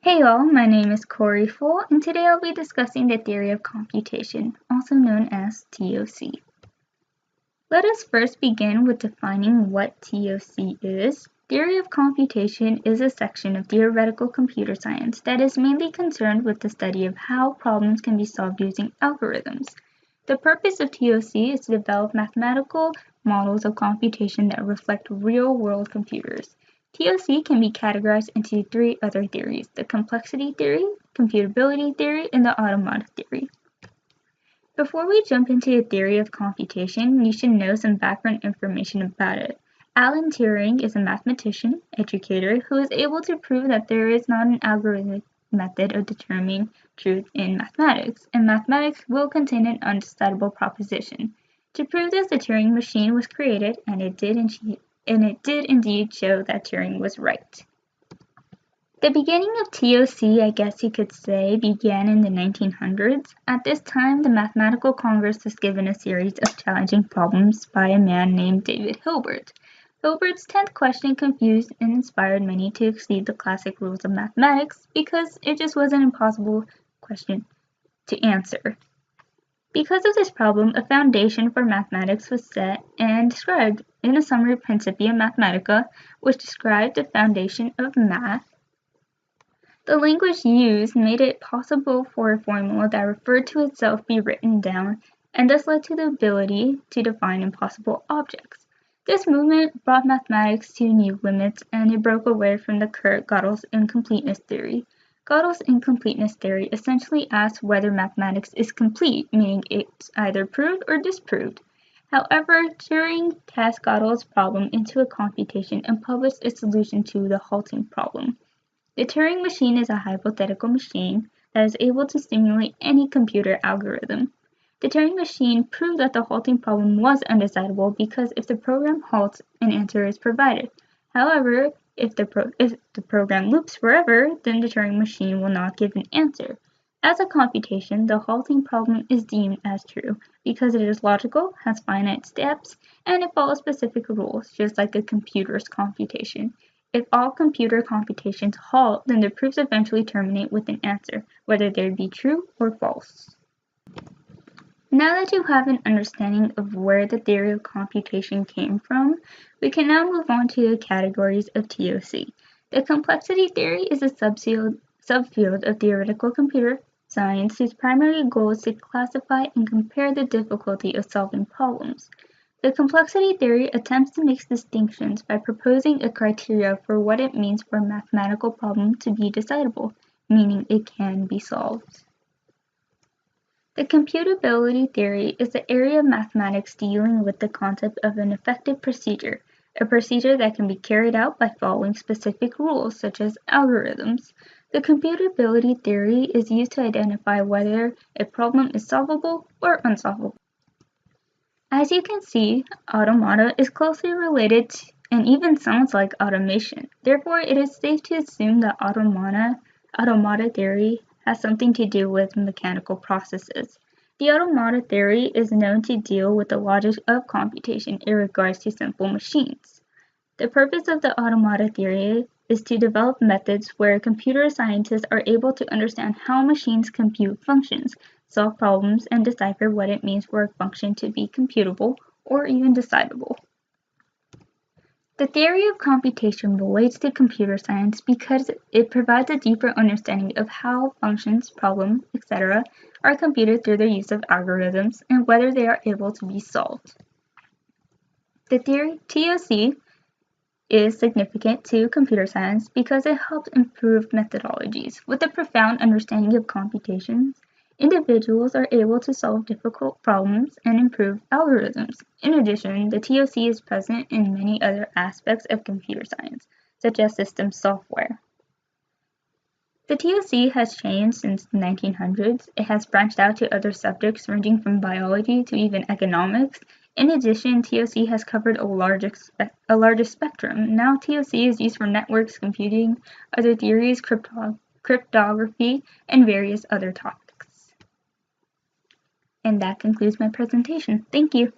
Hey all, my name is Korie Phul, and today I'll be discussing the theory of computation, also known as TOC. Let us first begin with defining what TOC is. Theory of computation is a section of theoretical computer science that is mainly concerned with the study of how problems can be solved using algorithms. The purpose of TOC is to develop mathematical models of computation that reflect real-world computers. TOC can be categorized into three other theories: the complexity theory, computability theory, and the automata theory. Before we jump into the theory of computation, you should know some background information about it. Alan Turing is a mathematician, educator, who is able to prove that there is not an algorithmic method of determining truth in mathematics, and mathematics will contain an undecidable proposition. To prove this, the Turing machine was created, and it did indeed show that Turing was right. The beginning of TOC, I guess you could say, began in the 1900s. At this time, the Mathematical Congress was given a series of challenging problems by a man named David Hilbert. Hilbert's 10th question confused and inspired many to exceed the classic rules of mathematics because it just was an impossible question to answer. Because of this problem, a foundation for mathematics was set and described in a summary Principia Mathematica, which described the foundation of math. The language used made it possible for a formula that referred to itself be written down, and thus led to the ability to define impossible objects. This movement brought mathematics to new limits, and it broke away from the current Gödel's incompleteness theory. Gödel's incompleteness theory essentially asks whether mathematics is complete, meaning it's either proved or disproved. However, Turing cast Gödel's problem into a computation and published its solution to the halting problem. The Turing machine is a hypothetical machine that is able to simulate any computer algorithm. The Turing machine proved that the halting problem was undecidable because if the program halts, an answer is provided. However, if the program loops forever, then the Turing machine will not give an answer. As a computation, the halting problem is deemed as true because it is logical, has finite steps, and it follows specific rules, just like a computer's computation. If all computer computations halt, then the proofs eventually terminate with an answer, whether they be true or false. Now that you have an understanding of where the theory of computation came from, we can now move on to the categories of TOC. The complexity theory is a subfield of theoretical computer science whose primary goal is to classify and compare the difficulty of solving problems. The complexity theory attempts to make distinctions by proposing a criteria for what it means for a mathematical problem to be decidable, meaning it can be solved. The computability theory is the area of mathematics dealing with the concept of an effective procedure, a procedure that can be carried out by following specific rules, such as algorithms. The computability theory is used to identify whether a problem is solvable or unsolvable. As you can see, automata is closely related to, and even sounds like automation. Therefore, it is safe to assume that automata theory has something to do with mechanical processes. The automata theory is known to deal with the logic of computation in regards to simple machines. The purpose of the automata theory is to develop methods where computer scientists are able to understand how machines compute functions, solve problems, and decipher what it means for a function to be computable or even decidable. The theory of computation relates to computer science because it provides a deeper understanding of how functions, problems, etc. are computed through the use of algorithms and whether they are able to be solved. The theory TOC is significant to computer science because it helps improve methodologies. With a profound understanding of computations, individuals are able to solve difficult problems and improve algorithms. In addition, the TOC is present in many other aspects of computer science, such as system software. The TOC has changed since the 1900s. It has branched out to other subjects ranging from biology to even economics. In addition, TOC has covered a larger spectrum. Now TOC is used for networks, computing, other theories, cryptography, and various other topics. And that concludes my presentation. Thank you.